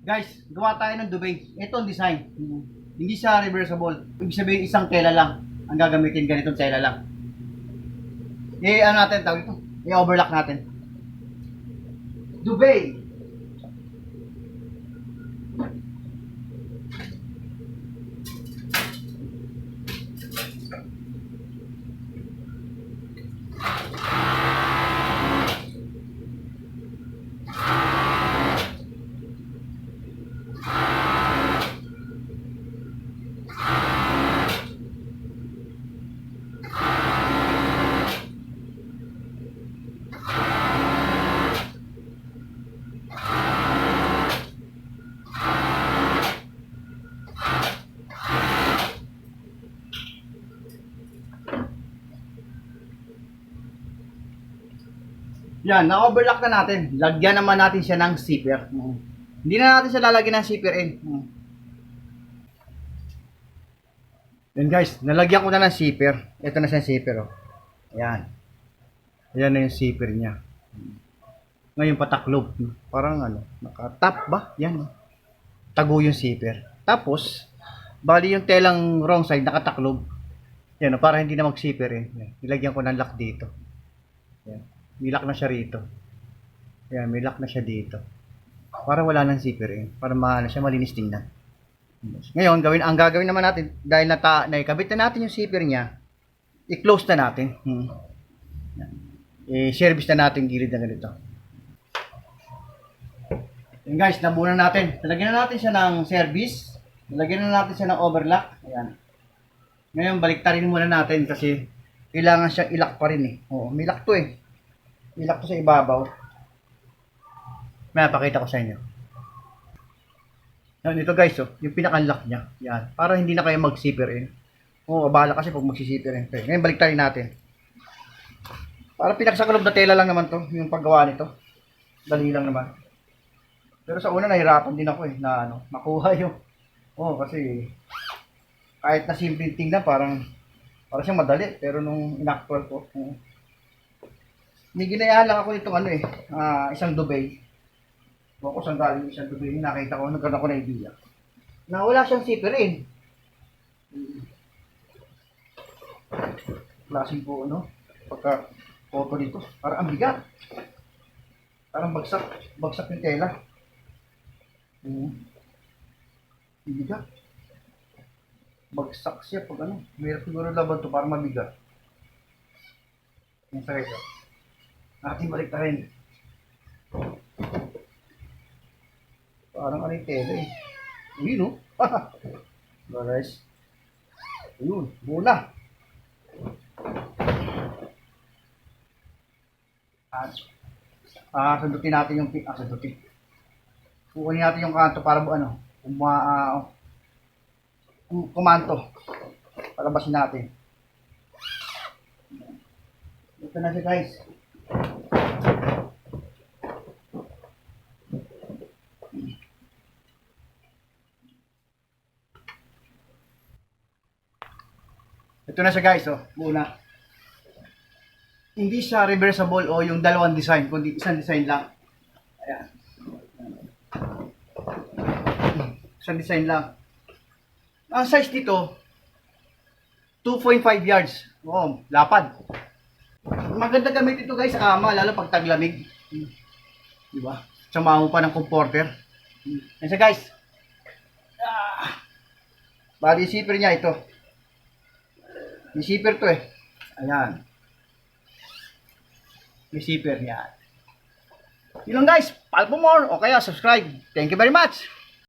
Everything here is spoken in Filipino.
Guys, gawa tayo ng duvet. Ito ang design. Hindi siya reversible. Ibig sabihin isang tela lang ang gagamitin, ganitong tela lang. Ano natin tawag ito? I-overlock natin. Duvet. Yan, na-overlock na natin. Lagyan naman natin siya ng zipper. Hindi na natin siya lalagyan ng zipper in. Yan guys, nalagyan ko na ng zipper. Ito na siya zipper. Oh. Ayan. Ayan na yung zipper niya. Ngayon pataklob. Parang naka-top ba? Yan. Tago yung zipper. Tapos, bali yung telang wrong side nakataklob. Yan, para hindi na mag-zipper in. Nilagyan ko ng lock dito. Yan. May lock na siya rito. Ayan, may lock na siya dito. Para wala nang zipper eh. Para siya malinis tingnan. Ngayon, ang gagawin naman natin, dahil naikabit na natin yung zipper niya, i-close na natin. I-service na natin gilid na ganito. Ayan guys, nabunan natin. Nalagyan na natin siya ng service. Nalagyan na natin siya ng overlock. Ayan. Ngayon, baliktarin muna natin kasi kailangan siyang i-lock pa rin eh. Oo, may lock to eh. Ilak ko sa ibabaw. May napakita ko sa inyo. Yan, ito guys, oh, yung pinaka-lock niya. Yan. Para hindi na kayo mag-zipper in. Oo, abala kasi pag mag-zipper in. Okay, ngayon baliktarin natin. Para pinakasakalob na tela lang naman to, yung paggawa nito. Dali lang naman. Pero sa una nahirapan din ako eh, na makuha yung. Oo, kasi kahit na simple tingnan, parang siyang madali. Pero nung in-actual ko, may ginayaan lang ako nitong isang duvet. Kung saan galing isang duvet, nakita ko, nagkaroon ako ng idea. Na wala siyang zipper in. Klaseng po, pagka photo dito, parang ang bigat. Parang bagsak yung tela. Bigat. Bagsak siya pag mayroon siguro laban to, parang mabigat. Yan sa ito. Natin baliktarin. Parang yung tela eh. Ayun guys. Ayun, muna. Sundutin natin yung sundutin. Kukunin natin yung kanto para kumanto. Palabasin natin. Ito na siya guys. Ito na siya guys, muna. Hindi siya reversible o yung dalawang design, kundi isang design lang. Ayan. Isang design lang. Ang size dito, 2.5 yards. Oo, lapad. Maganda gamit ito guys sa kama, lalo pag taglamig. Diba? Sama mo pa ng comforter. Yan siya guys. Bali zipper niya ito. May zipper to eh. Ayan. May zipper niya. Yun lang guys. Follow for more o kaya subscribe. Thank you very much.